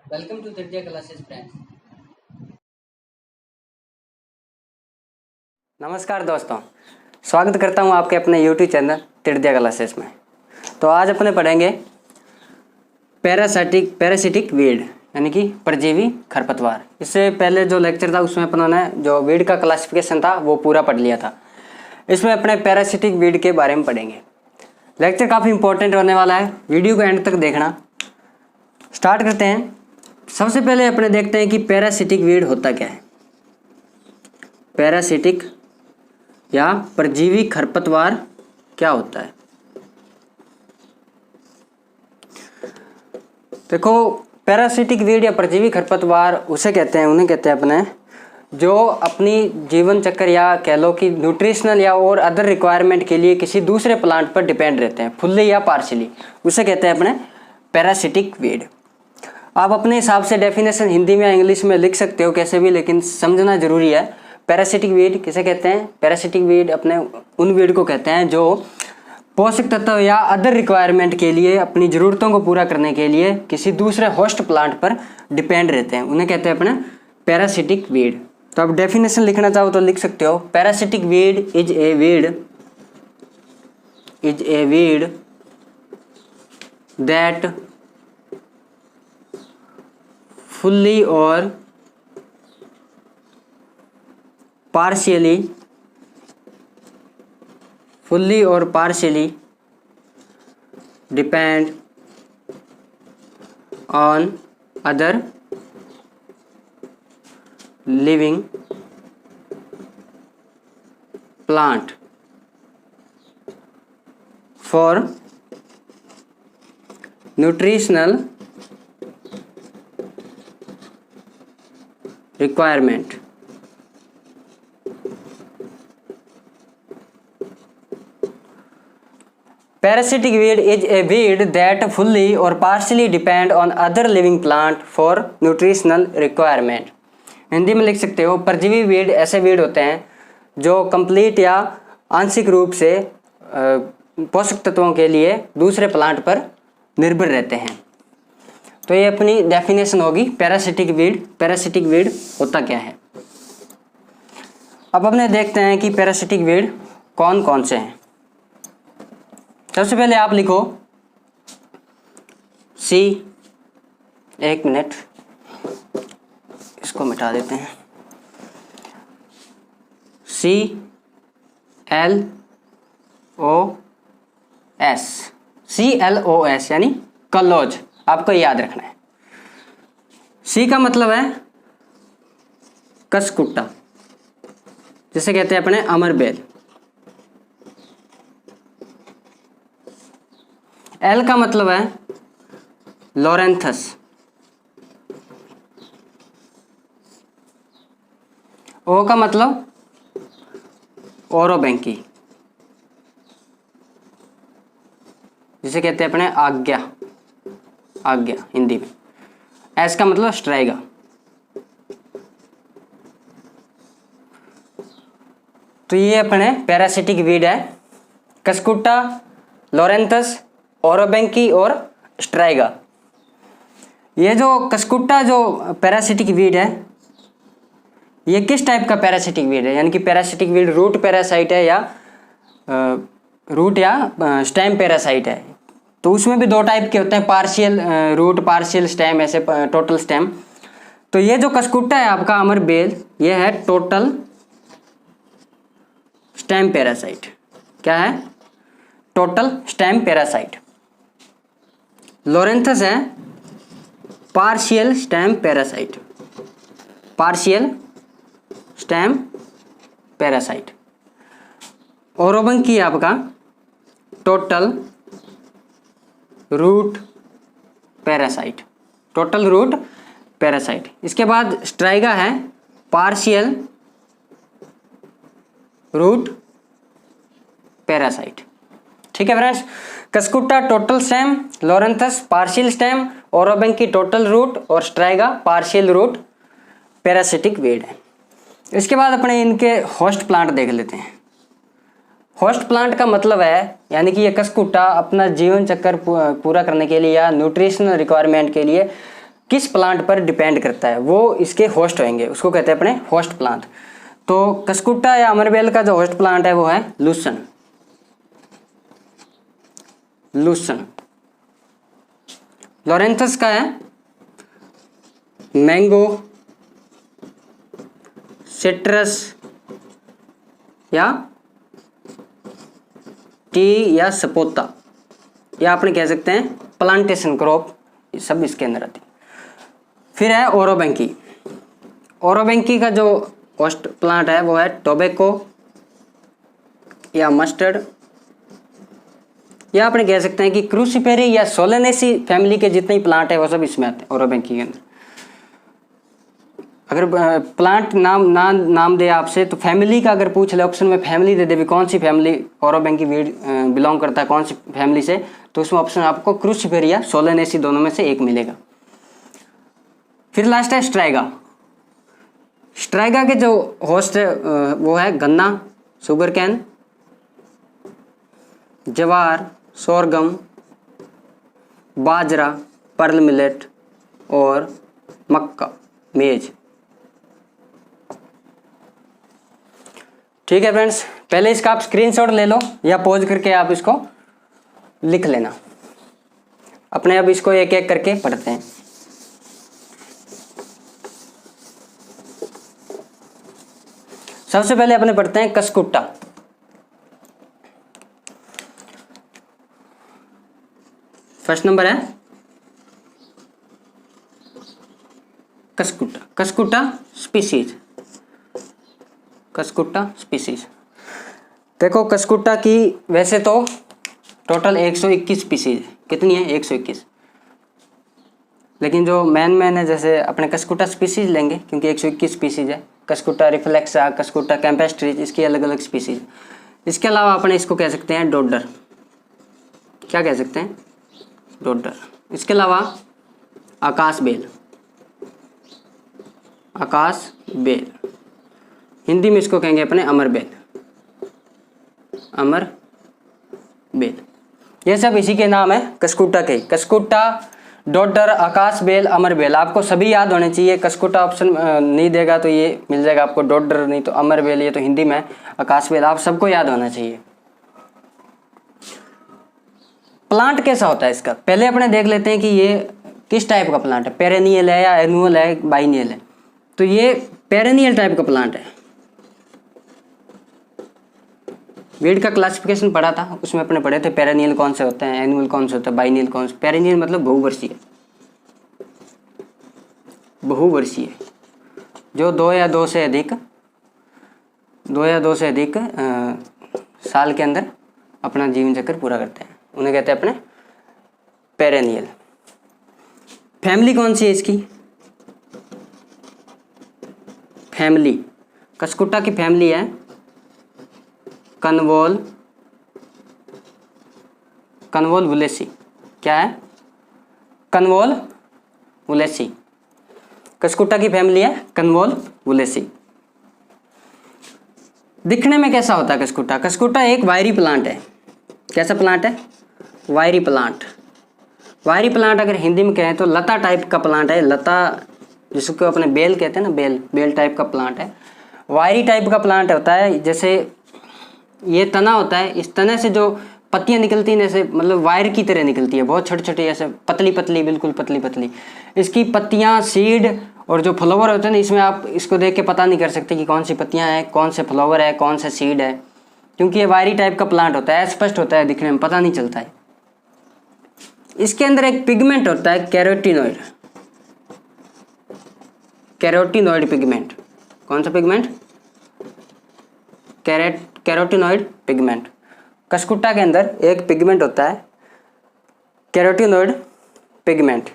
Welcome to तृतीय classes friends. नमस्कार दोस्तों, स्वागत करता हूं आपके अपने YouTube चैनल तृतीय क्लासेस में। तो आज अपने पढ़ेंगे पैरासिटिक वीड यानी कि परजीवी खरपतवार। इससे पहले जो लेक्चर था उसमें अपनों ने जो वीड का क्लासिफिकेशन था वो पूरा पढ़ लिया था। इसमें अपने पैरासिटिक वीड के बारे में पढ़ेंगे। लेक्चर काफ़ी इंपॉर्टेंट होने वाला है, वीडियो को एंड तक देखना। स्टार्ट करते हैं। सबसे पहले अपने देखते हैं कि पैरासिटिक वीड होता क्या है। पैरासिटिक या परजीवी खरपतवार क्या होता है। देखो, पैरासिटिक वीड या परजीवी खरपतवार उसे कहते हैं, उन्हें कहते हैं अपने जो अपनी जीवन चक्र या कह लो कि न्यूट्रिशनल या और अदर रिक्वायरमेंट के लिए किसी दूसरे प्लांट पर डिपेंड रहते हैं, फुल्ली या पार्शियली। उसे कहते हैं अपने पैरासिटिक वीड। आप अपने हिसाब से डेफिनेशन हिंदी में या इंग्लिश में लिख सकते हो कैसे भी, लेकिन समझना जरूरी है। पैरासिटिक वीड किसे कहते हैं? पैरासिटिक वीड अपने उन वीड को कहते हैं जो पोषक तत्व या अदर रिक्वायरमेंट के लिए, अपनी ज़रूरतों को पूरा करने के लिए किसी दूसरे होस्ट प्लांट पर डिपेंड रहते हैं, उन्हें कहते हैं अपने पैरासिटिक वीड। तो आप डेफिनेशन लिखना चाहो तो लिख सकते हो। Parasitic weed is a weed that fully or partially depend on other living plant for nutritional requirement. Parasitic weed is a weed that fully or partially depend on other living plant for nutritional requirement. Hindi में लिख सकते हो, परजीवी weed ऐसे weed होते हैं जो complete या आंशिक रूप से पोषक तत्वों के लिए दूसरे प्लांट पर निर्भर रहते हैं। तो ये अपनी डेफिनेशन होगी पैरासिटिक वीड। पैरासिटिक वीड होता क्या है। अब अपने देखते हैं कि पैरासिटिक वीड कौन कौन से हैं। सबसे पहले आप लिखो सी, एक मिनट इसको मिटा देते हैं, CLOS यानी कलोज। आपको याद रखना है। सी का मतलब है कसकुट्टा, जिसे कहते हैं अपने अमरबेल। एल का मतलब है लोरेंथस। ओ का मतलब ओरोबैंकी, जिसे कहते हैं अपने आज्ञा हिंदी में। एस का मतलब स्ट्राइगा। तो ये अपने पैरासिटिक वीड है, कसकुट्टा, लोरेंथस, ओरोबैंकी और स्ट्राइगा। ये जो कसकुट्टा जो पैरासिटिक वीड है, ये किस टाइप का पैरासिटिक वीड है? यानी कि पैरासिटिक वीड रूट पैरासाइट है या रूट या स्टेम पैरासाइट है। तो उसमें भी दो टाइप के होते हैं, पार्शियल रूट, पार्शियल स्टेम, ऐसे टोटल स्टेम। तो ये जो कसकुट्टा है आपका अमरबेल, ये है टोटल स्टेम पैरासाइट। क्या है? Total stem parasite. लोरेंथस है partial stem parasite, partial stem parasite. Orobanche आपका total root parasite, total root parasite. इसके बाद स्ट्राइगा है पार्शियल रूट पैरासाइट। ठीक है friends, Cuscuta total stem, Loranthus partial stem, Orobanche total root और Striga partial root parasitic weed है। इसके बाद अपने इनके होस्ट प्लांट देख लेते हैं। होस्ट प्लांट का मतलब है यानी कि ये कसकुट्टा अपना जीवन चक्र पूरा करने के लिए या न्यूट्रिशनल रिक्वायरमेंट के लिए किस प्लांट पर डिपेंड करता है, वो इसके होस्ट होंगे, उसको कहते हैं अपने होस्ट प्लांट। तो कस्कुटा या अमरबेल का जो होस्ट प्लांट है वो है लूसन। लॉरेंथस का है मैंगो, सिट्रस या टी या सपोता, या आपने कह सकते हैं प्लांटेशन क्रॉप, सब इसके अंदर आती है। फिर है ओरोबेंकी। ओरोबेंकी का जो होस्ट प्लांट है वो है टोबैको या मस्टर्ड, या आपने कह सकते हैं कि क्रूसिफेरी या सोलेनेसी फैमिली के जितने ही प्लांट है वो सब इसमें आते हैं ओरोबेंकी के अंदर। अगर प्लांट नाम दे आपसे तो फैमिली का अगर पूछ ले, ऑप्शन में फैमिली दे दे, कौन सी फैमिली ओरोबेंकी वीड बिलोंग करता है कौन सी फैमिली से, तो उसमें ऑप्शन आपको क्रूसिफेरी या सोलेनेसी दोनों में से एक मिलेगा। फिर लास्ट है स्ट्राइगा। स्ट्राइगा के जो होस्ट है वो है गन्ना, शुगर कैन, ज्वार, सोरगम, बाजरा, पर्ल मिलेट और मक्का, मेज। ठीक है फ्रेंड्स, पहले इसका आप स्क्रीनशॉट ले लो या पॉज करके आप इसको लिख लेना अपने। अब इसको एक एक करके पढ़ते हैं। सबसे पहले अपने पढ़ते हैं कस्कुटा। फर्स्ट नंबर है Cuscuta. Cuscuta species. Cuscuta species. देखो कस्कुटा की वैसे तो टोटल 121 स्पीसीज, कितनी है 121, लेकिन जो मेन है जैसे अपने कस्कुटा स्पीसीज लेंगे क्योंकि 121 स्पीसीज है। कस्कुटा रिफ्लेक्सा, कस्कुटा कैम्पेस्ट्रीज, इसकी अलग अलग स्पीसीज। इसके अलावा अपने इसको कह सकते हैं डोडर। क्या कह सकते हैं? डोडर। इसके अलावा आकाश बेल। आकाश बेल, हिंदी में इसको कहेंगे अपने अमर बेल। अमर बेल, ये सब इसी के नाम है कस्कुटा के। कस्कुटा, डोडर, आकाश बेल, अमर बेल, आपको सभी याद होने चाहिए। कस्कुटा ऑप्शन नहीं देगा तो ये मिल जाएगा आपको डोडर, नहीं तो अमर बेल, ये तो हिंदी में आकाश बेल, आप सबको याद होना चाहिए। प्लांट कैसा होता है इसका, पहले अपने देख लेते हैं कि ये किस टाइप का प्लांट है, पेरेनियल है या एनुअल है, बाइनियल है। तो ये पेरेनियल टाइप का प्लांट है। वीड का क्लासिफिकेशन पढ़ा था, उसमें अपने पढ़े थे पेरेनियल कौन से होते हैं, एनुअल कौन से होता है, बाइनियल कौन से। पेरेनियल मतलब बहुवर्षीय, बहुवर्षीय जो 2 या 2 से अधिक साल के अंदर अपना जीवन चक्र पूरा करते हैं, उन्हें कहते हैं अपने पेरेनियल। फैमिली कौन सी है इसकी? फैमिली, कस्कुटा की फैमिली है कन्वोलवुलेसी। क्या है? कन्वोलवुलेसी। कस्कुटा की फैमिली है कन्वोलवुलेसी। दिखने में कैसा होता है कस्कुटा? कस्कुटा एक वायरी प्लांट है। कैसा प्लांट है? वायरी प्लांट। वायरी प्लांट अगर हिंदी में कहें तो लता टाइप का प्लांट है। लता जिसको अपने बेल कहते हैं ना, बेल टाइप का प्लांट है। वायरी टाइप का प्लांट होता है, जैसे ये तना होता है, इस तने से जो पत्तियां निकलती हैं जैसे मतलब वायर की तरह निकलती है, बहुत छोटी छोटी, ऐसे पतली पतली, बिल्कुल पतली पतली इसकी पत्तियां, सीड और जो फ्लावर होते हैं ना, इसमें आप इसको देख के पता नहीं कर सकते कि कौन सी पत्तियां हैं, कौन से फ्लावर है, कौन सा सीड है, क्योंकि ये वायरी टाइप का प्लांट होता है, स्पष्ट होता है दिखने में, पता नहीं चलता है। इसके अंदर एक पिगमेंट होता है कैरोटीनॉइड। Carotenoid pigment. कौन सा पिगमेंट? Carotenoid pigment. कस्कुटा के अंदर एक पिगमेंट होता है कैरोटीनॉइड पिगमेंट।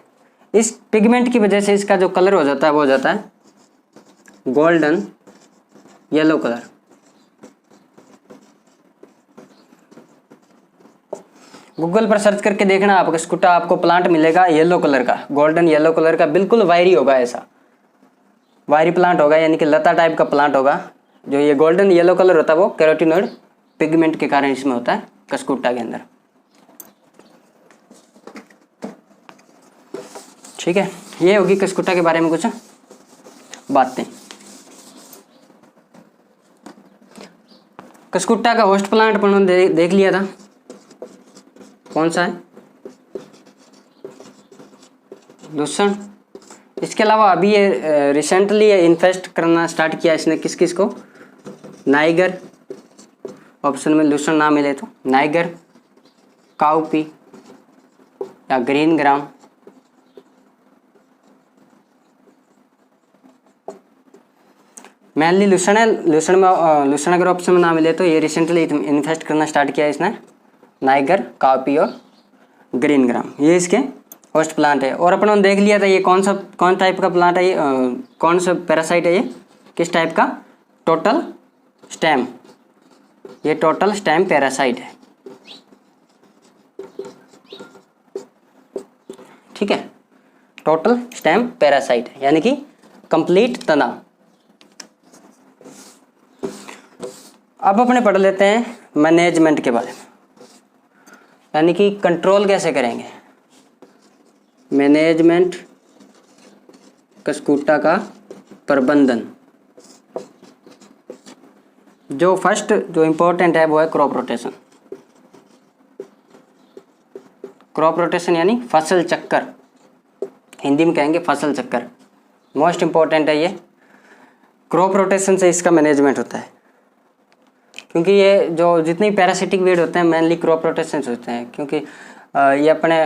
इस पिगमेंट की वजह से इसका जो कलर हो जाता है वो हो जाता है गोल्डन येलो कलर। गूगल पर सर्च करके देखना आप, कस्कुटा आपको प्लांट मिलेगा येलो कलर का, गोल्डन येलो कलर का, बिल्कुल वायरी होगा, ऐसा वायरी प्लांट होगा, यानी कि लता टाइप का प्लांट होगा। जो ये गोल्डन येलो कलर होता है वो कैरोटीनॉइड पिगमेंट के कारण इसमें होता है कस्कुटा के अंदर। ठीक है, ये होगी कस्कुटा के बारे में कुछ बातें। कस्कुटा का होस्ट प्लांट अपन ने देख लिया था, कौन सा है, लूसन। इसके अलावा अभी ये रिसेंटली इन्वेस्ट करना स्टार्ट किया इसने किस किस को, नाइगर, ऑप्शन में लूसन ना मिले तो नाइगर, काउपी या ग्रीन ग्राम। मेनली लूसन है, लूसन में लूसन अगर ऑप्शन में ना मिले तो ये रिसेंटली इन्वेस्ट करना स्टार्ट किया इसने, नाइगर, काउपी और ग्रीन ग्राम, ये इसके होस्ट प्लांट है। और अपन ने देख लिया था ये कौन टाइप का प्लांट है, ये कौन सा पैरासाइट है, ये किस टाइप का, टोटल स्टेम, ये टोटल स्टेम पैरासाइट है। ठीक है, टोटल स्टेम पैरासाइट है यानी कि कंप्लीट तना। अब अपने पढ़ लेते हैं मैनेजमेंट के बारे में, यानी कि कंट्रोल कैसे करेंगे, मैनेजमेंट कस्कुटा का प्रबंधन। जो फर्स्ट जो इम्पोर्टेंट है वो है क्रॉप रोटेशन। क्रॉप रोटेशन यानी फसल चक्कर, हिंदी में कहेंगे फसल चक्कर, मोस्ट इम्पोर्टेंट है ये। क्रॉप रोटेशन से इसका मैनेजमेंट होता है, क्योंकि ये जो जितनी पैरासिटिक वीड होते हैं मेनली क्रॉप रोटेशन से होते हैं, क्योंकि ये अपने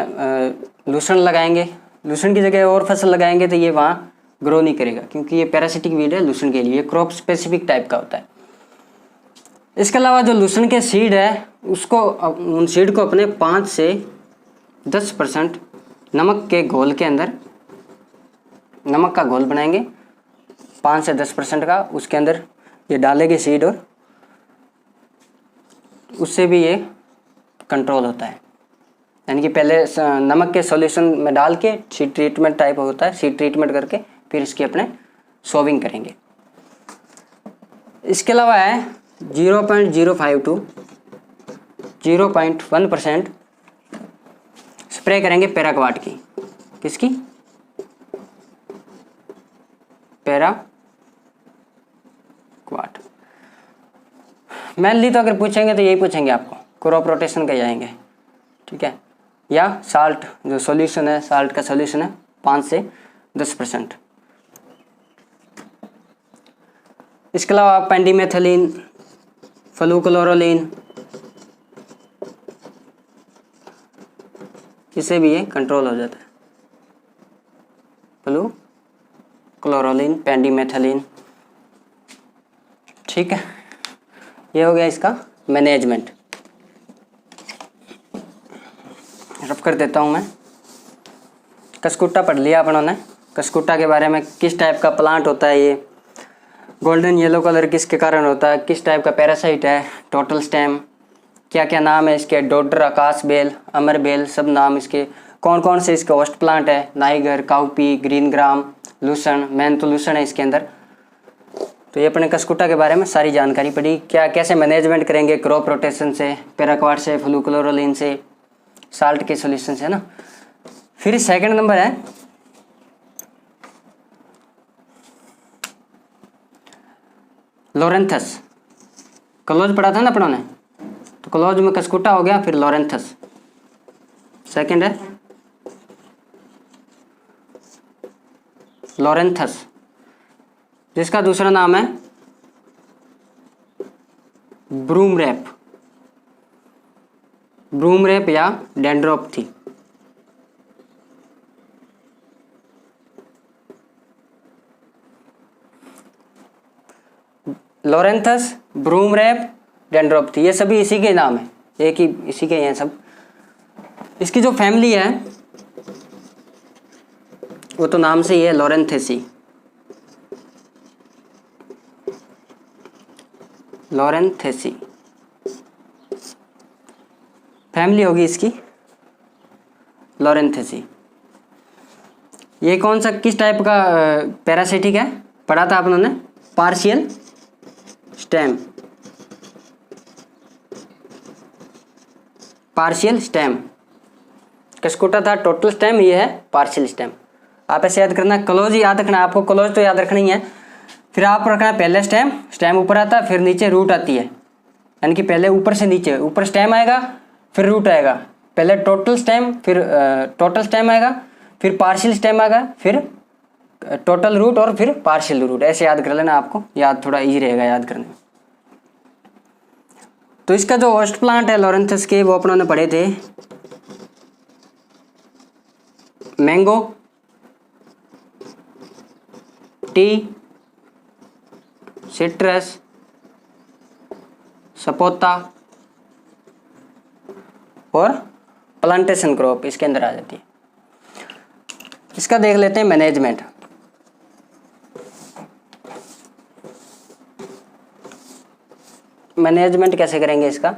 लूसन लगाएंगे, लूसन की जगह और फसल लगाएंगे तो ये वहाँ ग्रो नहीं करेगा, क्योंकि ये पैरासिटिक वीड है लूसन के लिए, ये क्रॉप स्पेसिफिक टाइप का होता है। इसके अलावा जो लूसन के सीड है उसको, उन सीड को अपने 5 से 10% नमक के घोल के अंदर, नमक का घोल बनाएंगे 5 से 10% का, उसके अंदर ये डालेंगे सीड और उससे भी ये कंट्रोल होता है। यानी कि पहले नमक के सॉल्यूशन में डाल के सीड ट्रीटमेंट टाइप होता है, सीड ट्रीटमेंट करके फिर इसकी अपने सोविंग करेंगे। इसके अलावा है 0.05 to 0.1% स्प्रे करेंगे पैराक्वाट की, किसकी, पैराक्वाट। मेनली तो अगर पूछेंगे तो यही पूछेंगे आपको, क्रॉप रोटेशन का जाएंगे, ठीक है, या साल्ट जो सॉल्यूशन है, साल्ट का सॉल्यूशन है 5 से 10%। इसके अलावा पेंडिमेथिलीन, फ्लूक्लोरोलीन, इससे भी ये कंट्रोल हो जाता है, फ्लूक्लोरोलीन, पेंडिमेथिलीन। ठीक है, ये हो गया इसका मैनेजमेंट। रफ कर देता हूँ मैं। कस्कुटा पढ़ लिया अपनों ने, कस्कुटा के बारे में, किस टाइप का प्लांट होता है ये, गोल्डन येलो कलर किसके कारण होता है, किस टाइप का पैरासाइट है, टोटल स्टेम, क्या क्या नाम है इसके, डोडर, आकाश बेल, अमर बेल, सब नाम इसके, कौन कौन से इसके होस्ट प्लांट है, niger, cowpea, green gram, lucerne, main तो लूसन है इसके अंदर। तो ये अपने कस्कुटा के बारे में सारी जानकारी पड़ी, क्या कैसे मैनेजमेंट करेंगे, क्रॉप रोटेशन से, पैराक्वाट से, फ्लूक्लोरोलीन से, साल्ट के सॉल्यूशन से ना। फिर सेकंड नंबर है लोरेंथस। क्लोज पढ़ा था ना अपनों ने, तो क्लोज में कस्कुटा हो गया, फिर लोरेंथस सेकंड है, लोरेंथस, जिसका दूसरा नाम है ब्रूमरैप, ब्रूमरैप या डेंड्रोपथी। लोरेंथस, ब्रूमरैप, डेंड्रोपथी, ये सभी इसी के नाम है, एक ही इसी के हैं सब। इसकी जो फैमिली है वो तो नाम से ही है, लोरेंथेसी, लोरेंथेसी फैमिली होगी इसकी, लोरेंथेसी। ये कौन सा किस टाइप का पैरासिटिक है, पढ़ा था आप लोगों ने, partial stem, partial stem. Cuscuta था टोटल स्टेम, ये है पार्शियल स्टेम। आप ऐसे याद करना, क्लोज ही याद रखना, आपको क्लोज तो याद रखनी है। फिर आप रखना पहले स्टेम, स्टेम ऊपर आता है, फिर नीचे रूट आती है, यानी कि पहले ऊपर से नीचे, ऊपर स्टेम आएगा फिर रूट आएगा, पहले टोटल स्टेम, फिर टोटल स्टेम आएगा, फिर पार्शियल स्टेम आएगा, फिर टोटल रूट और फिर पार्शियल रूट। ऐसे याद कर लेना, आपको याद थोड़ा इजी रहेगा याद करने में। तो इसका जो होस्ट प्लांट है लॉरेंथस के, वो अपनों ने पढ़े थे मैंगो, टी, सिट्रस, सपोता और प्लांटेशन क्रॉप इसके अंदर आ जाती है। इसका देख लेते हैं मैनेजमेंट। मैनेजमेंट कैसे करेंगे इसका,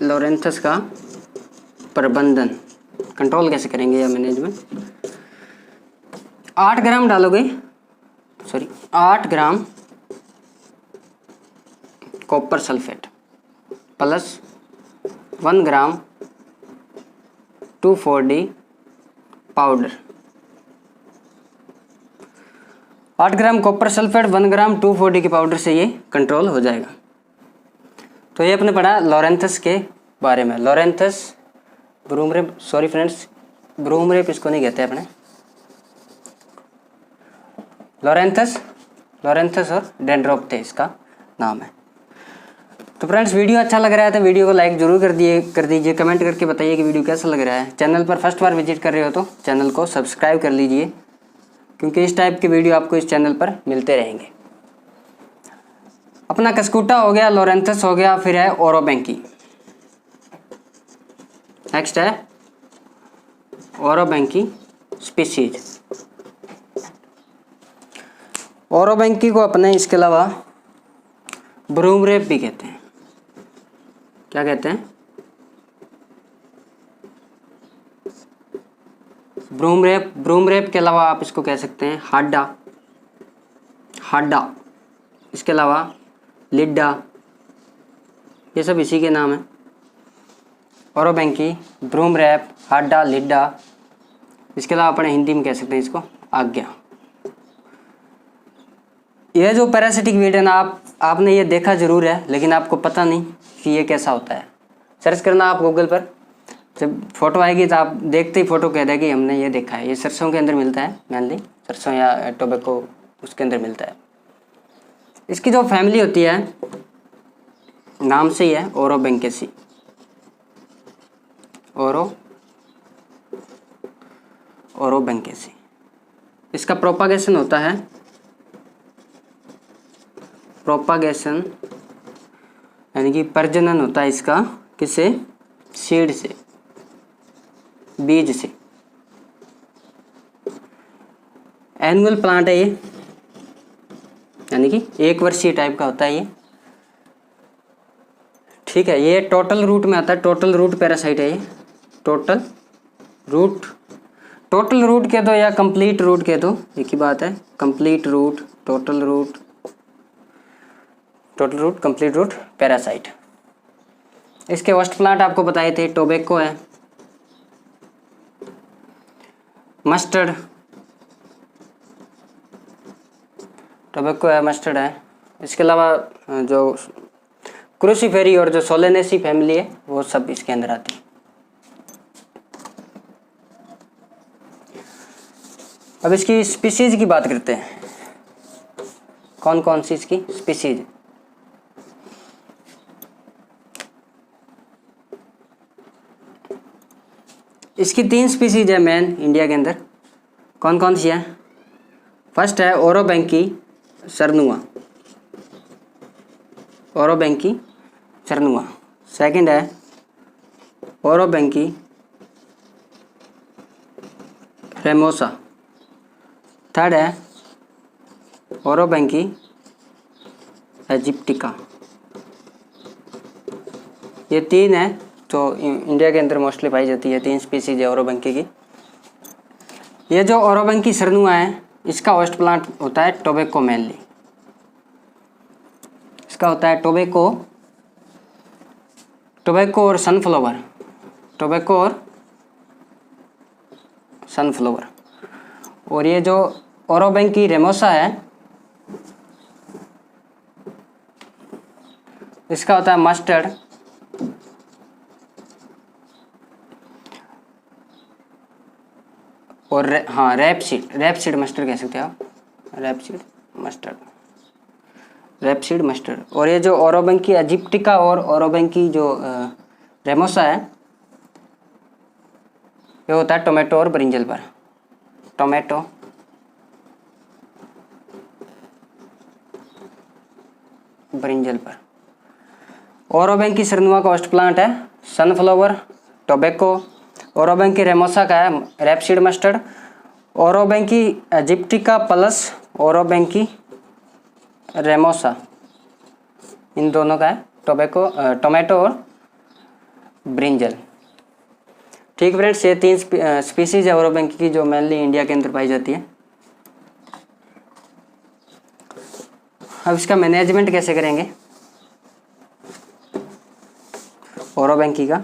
लॉरेंथस का प्रबंधन, कंट्रोल कैसे करेंगे या मैनेजमेंट। 8 ग्राम डालोगे, sorry 8 gram copper sulphate plus 1 ग्राम 2,4-D powder. 8 gram copper sulphate 1 ग्राम 2,4-D के पाउडर से ये कंट्रोल हो जाएगा। तो ये अपने पढ़ा लॉरेंथस के बारे में। लॉरेंथस ब्रूमरेप, सॉरी फ्रेंड्स ब्रूमरेप इसको नहीं कहते अपने, लॉरेंथस और डेंड्रोप्टे इसका नाम है। तो फ्रेंड्स वीडियो अच्छा लग रहा है तो वीडियो को लाइक जरूर कर दीजिए, कमेंट करके बताइए कि वीडियो कैसा लग रहा है। चैनल पर फर्स्ट बार विजिट कर रहे हो तो चैनल को सब्सक्राइब कर लीजिए, क्योंकि इस टाइप के वीडियो आपको इस चैनल पर मिलते रहेंगे। अपना कस्कूटा हो गया, लॉरेंथस हो गया, फिर है ओरोबेंकी। नेक्स्ट है ओरोबेंकी स्पीशीज। ओरोबेंकी को अपने इसके अलावा ब्रूमरेप भी कहते हैं। क्या कहते हैं, ब्रूमरेप। ब्रूमरेप के अलावा आप इसको कह सकते हैं हाडा, इसके अलावा लिड्डा, ये सब इसी के नाम है। ओरोबेंकी, ब्रूमरेप, हाडा, लिड्डा। इसके अलावा अपने हिंदी में कह सकते हैं इसको आज्ञा। यह जो पैरासिटिक वीड है ना, आपने ये देखा जरूर है, लेकिन आपको पता नहीं कि ये कैसा होता है। सर्च करना आप गूगल पर, जब फोटो आएगी तो आप देखते ही फोटो कह देगी हमने ये देखा है। ये सरसों के अंदर मिलता है, मेनली सरसों या टोबैको उसके अंदर मिलता है। इसकी जो फैमिली होती है नाम से ही है ओरोबेंकेसी, ओरोबेंकेसी। इसका प्रोपागेशन होता है, प्रोपागेशन यानी कि प्रजनन होता है इसका किससे, सीड से, बीज से। एनुअल प्लांट है ये, यानी कि 1 वर्षीय टाइप का होता है ये। ठीक है, ये टोटल रूट में आता है, टोटल रूट पैरासाइट है ये। टोटल रूट कह दो या कंप्लीट रूट कह दो, एक ही बात है। Complete root, total root, complete root parasite. इसके होस्ट प्लांट आपको बताए थे, टोबैको है, मस्टर्ड, टोबैको है, मस्टर्ड है। इसके अलावा जो क्रूसीफेरी और जो सोलेनेसी फैमिली है वो सब इसके अंदर आती है। अब इसकी स्पीशीज की बात करते हैं, कौन कौन सी इसकी स्पीशीज। इसकी 3 स्पीशीज है मेन इंडिया के अंदर। कौन कौन सी है, फर्स्ट है ओरोबेंकी सरनुआ, ओरोबेंकी सरनुआ। सेकंड है ओरोबेंकी रेमोसा। थर्ड है ओरोबेंकी इजिप्टिका। ये 3 है तो इंडिया के अंदर मोस्टली पाई जाती है। 3 स्पीसीज है ओरोबेंकी की। ये जो ओरोबेंकी सरनुआ है इसका होस्ट प्लांट होता है टोबैको मेनली। इसका होता है टोबैको और सनफ्लावर, टोबैको और सनफ्लावर। और ये जो ओरोबेंकी रेमोसा है इसका होता है मस्टर्ड। और हाँ रैपसीड मस्टर्ड कह सकते हैं आप, रैपसीड मस्टर्ड। और ये जो ओरोबेंकी इजिप्टिका और ओरोबेंकी जो रेमोसा है ये होता है टोमेटो और ब्रिंजल पर। टोमेटो ब्रिंजल पर। ओरोबेंकी सरनुआ का होस्ट प्लांट है सनफ्लावर, टोबैको। ओरोबेंकी रेमोसा का है रैपसीड मस्टर्ड। ओरोबेंकी इजिप्टिका प्लस ओरोबेंकी रेमोसा, इन दोनों का है टोमेटो और ब्रिंजल। ठीक फ्रेंड्स, ये 3 स्पीसीज है ओरोबेंकी की जो मेनली इंडिया के अंदर पाई जाती है। अब इसका मैनेजमेंट कैसे करेंगे, ओरोबेंकी का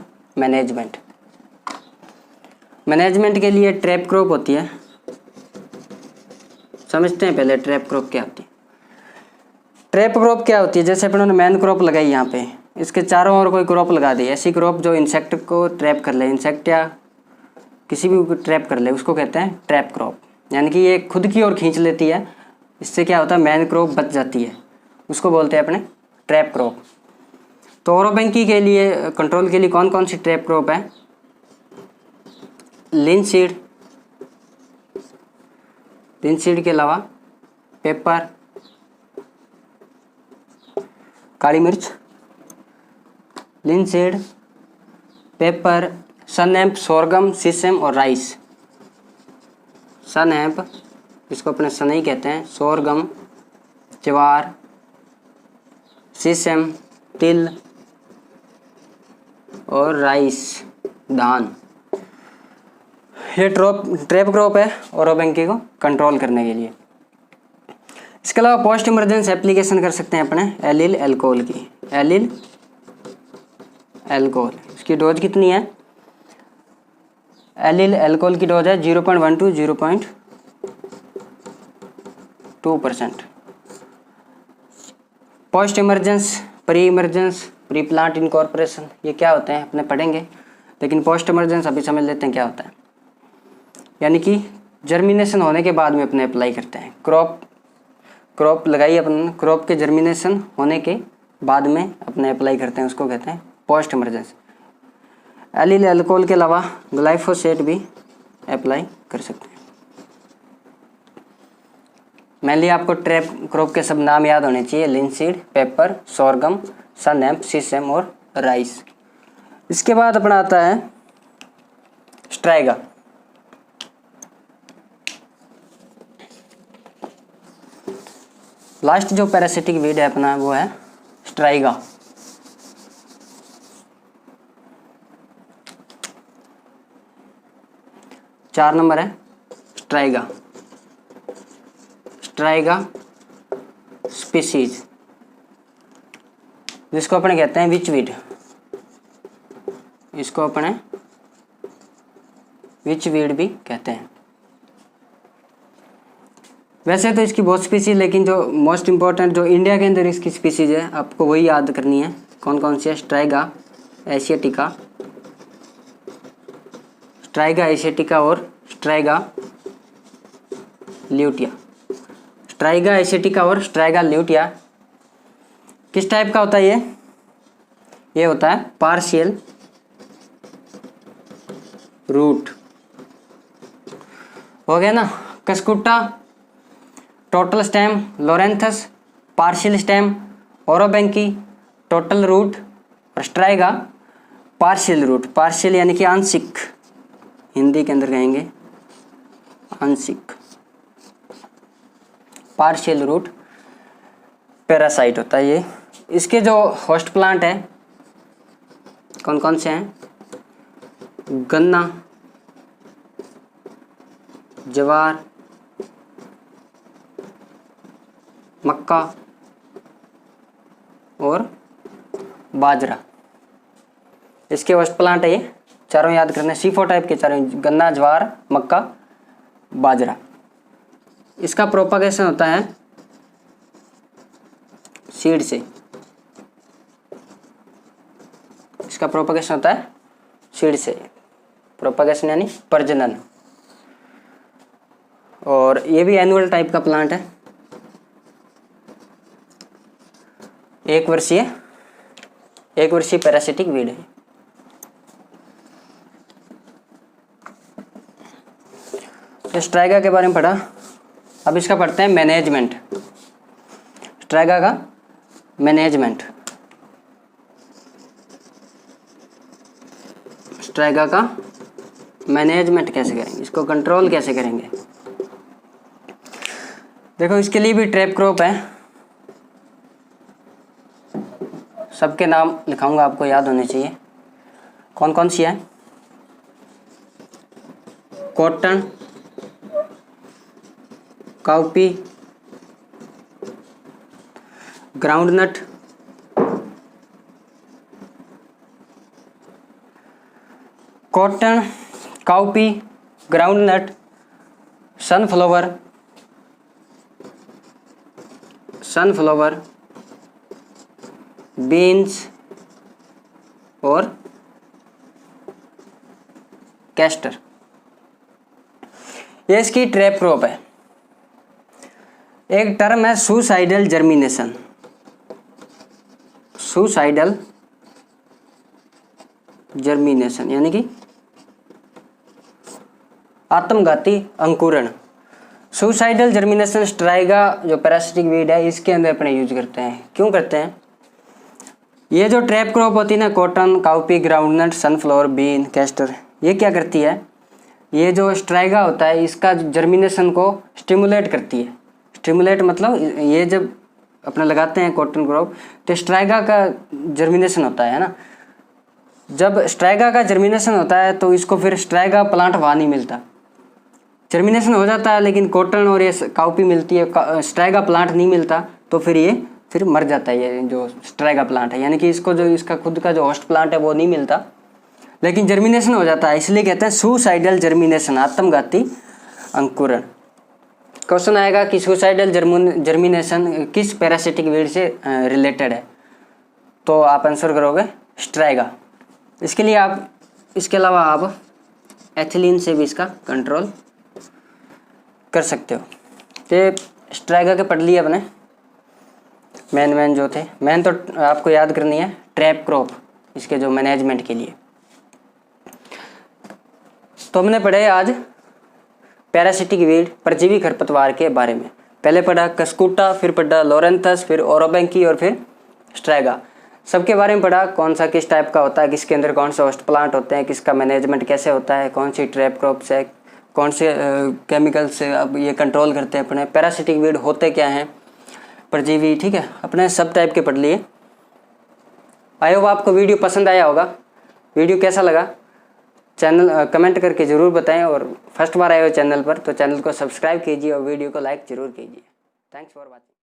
मैनेजमेंट के लिए ट्रैप क्रॉप होती है। समझते हैं पहले ट्रैप क्रॉप क्या होती है। ट्रैप क्रॉप क्या होती है, जैसे अपन ने मैन क्रॉप लगाई यहाँ पे, इसके चारों ओर कोई क्रॉप लगा दी, ऐसी क्रॉप जो इंसेक्ट को ट्रैप कर ले, इंसेक्ट या किसी भी को ट्रैप कर ले, उसको कहते हैं ट्रैप क्रॉप। यानी कि ये खुद की ओर खींच लेती है, इससे क्या होता है मैन क्रॉप बच जाती है, उसको बोलते हैं अपने ट्रैप क्रॉप। तो ओरोबेंकी के लिए कंट्रोल के लिए कौन कौन सी ट्रैप क्रॉप है, लिनसीड के अलावा पेपर, काली मिर्च, लिनसीड, पेपर, सनहैम्प, सोरगम, सीसम और राइस। सनहैम्प, इसको अपने सनई कहते हैं, सोरगम ज्वार, सीसम तिल और राइस धान। ये ट्रैप क्रॉप है ओरोबेंकी को कंट्रोल करने के लिए। इसके अलावा पोस्ट इमरजेंसी एप्लीकेशन कर सकते हैं अपने एलिल एल्कोहल की। एलिल एल्कोहल, इसकी डोज कितनी है, एलिल एल्कोहल की डोज है 0.1 to 0.2%। Post emergence, pre emergence, pre plant incorporation, ये क्या होते हैं अपने पढ़ेंगे, लेकिन पोस्ट इमरजेंस अभी समझ लेते हैं क्या होता है। यानी कि जर्मिनेशन होने के बाद में अपने अप्लाई करते हैं। क्रॉप लगाई अपन, क्रॉप के जर्मिनेशन होने के बाद में अपने अप्लाई करते हैं, उसको कहते हैं पोस्ट इमरजेंसी। एलिल एल्कोहल के अलावा ग्लाइफोसेट भी अप्लाई कर सकते हैं। मेनली आपको ट्रैप क्रॉप के सब नाम याद होने चाहिए, लिनसीड, पेपर, सोरगम, सनहैम्प, सीसम और राइस। इसके बाद अपना आता है स्ट्राइगा। लास्ट जो पैरासिटिक वीड है अपना वो है स्ट्राइगा। चार नंबर है स्ट्राइगा। स्ट्राइगा स्पीसीज, जिसको अपने कहते हैं विचवीड, इसको अपने विचवीड भी कहते हैं। वैसे तो इसकी बहुत स्पीसीज, लेकिन जो मोस्ट इम्पोर्टेंट जो इंडिया के अंदर इसकी स्पीसीज है आपको वही याद करनी है। कौन कौन सी है, स्ट्राइगा एशियाटिका, स्ट्राइगा एशियाटिका और स्ट्राइगा ल्यूटिया। स्ट्राइगा एशियाटिका और स्ट्राइगा ल्यूटिया किस टाइप का होता है, ये होता है पार्शियल रूट। हो गया ना। Cuscuta, total stem, Loranthus, partial stem, Orobanche, total root और स्ट्राइगा पार्शियल रूट। पार्शियल यानी कि आंशिक, हिंदी के अंदर कहेंगे आंशिक। पार्शियल रूट पैरासाइट होता है ये। इसके जो होस्ट प्लांट है कौन कौन से हैं, गन्ना, ज्वार, मक्का और बाजरा, इसके होस्ट प्लांट है ये। चारों याद करने, C4 टाइप के चारों, गन्ना, ज्वार, मक्का बाजरा, इसका प्रोपागेशन होता है सीड से, इसका प्रोपागेशन होता है सीड से, प्रोपागेशन यानी प्रजनन। और ये भी एनुअल टाइप का प्लांट है, एक वर्षीय पैरासिटिक वीड है। स्ट्राइगा के बारे में पढ़ा, अब इसका पढ़ते हैं मैनेजमेंट। स्ट्राइगा का मैनेजमेंट, स्ट्राइगा का मैनेजमेंट कैसे करेंगे, इसको कंट्रोल कैसे करेंगे। देखो इसके लिए भी ट्रैप क्रॉप है, सबके नाम लिखाऊंगा, आपको याद होने चाहिए। कौन कौन सी है? Cotton, cowpea, groundnut, cotton, cowpea, groundnut, sunflower, beans और कैस्टर, ये इसकी ट्रैप क्रॉप है। एक टर्म है सुसाइडल जर्मिनेशन, सुसाइडल जर्मिनेशन यानी कि आत्मघाती अंकुरण। सुसाइडल जर्मिनेशन स्ट्राइगा जो पैरासिटिक वीड है इसके अंदर अपने यूज करते हैं। क्यों करते हैं? ये जो ट्रैप क्रॉप होती है ना, cotton, cowpea, groundnut, sunflower, bean, castor, ये क्या करती है? ये जो स्ट्राइगा होता है इसका जर्मिनेशन को स्टिमुलेट करती है। स्टिमुलेट मतलब ये जब अपने लगाते हैं कॉटन क्रॉप तो स्ट्राइगा का जर्मिनेशन होता है ना, जब स्ट्राइगा का जर्मिनेशन होता है तो इसको फिर स्ट्राइगा प्लांट वहाँ नहीं मिलता। जर्मिनेशन हो जाता है लेकिन कॉटन और ये काउपी मिलती है, स्ट्राइगा प्लांट नहीं मिलता, तो फिर मर जाता है ये जो स्ट्राइगा प्लांट है, यानी कि इसको जो इसका खुद का जो होस्ट प्लांट है वो नहीं मिलता, लेकिन जर्मिनेशन हो जाता है, इसलिए कहते हैं सुसाइडल जर्मिनेशन, आत्मघाती अंकुरण। क्वेश्चन आएगा कि सुसाइडल जर्मिनेशन किस पैरासिटिक वीड से रिलेटेड है, तो आप आंसर करोगे स्ट्राइगा। इसके लिए आप, इसके अलावा आप एथिलीन से भी इसका कंट्रोल कर सकते हो। तो स्ट्राइगा के पढ़ लिए अपने मेन जो थे। मेन तो आपको याद करनी है ट्रैप क्रॉप, इसके जो मैनेजमेंट के लिए। तो हमने पढ़े आज पैरासिटिक वीड, परजीवी खरपतवार के बारे में। पहले पढ़ा कस्कुटा, फिर पढ़ा लोरेंथस, फिर ओरोबैंकी और फिर स्ट्राइगा। सबके बारे में पढ़ा, कौन सा किस टाइप का होता है, किसके अंदर कौन से होस्ट प्लांट होते हैं, किसका मैनेजमेंट कैसे होता है, कौन सी ट्रैप क्रॉप से, कौन से केमिकल से अब ये कंट्रोल करते हैं अपने, पैरासिटिक वीड होते क्या हैं, परजीवी, ठीक है, अपने सब टाइप के पढ़ लिए। आई होप आपको वीडियो पसंद आया होगा। वीडियो कैसा लगा चैनल कमेंट करके ज़रूर बताएं, और फर्स्ट बार आए हो चैनल पर तो चैनल को सब्सक्राइब कीजिए और वीडियो को लाइक ज़रूर कीजिए। Thanks for watching.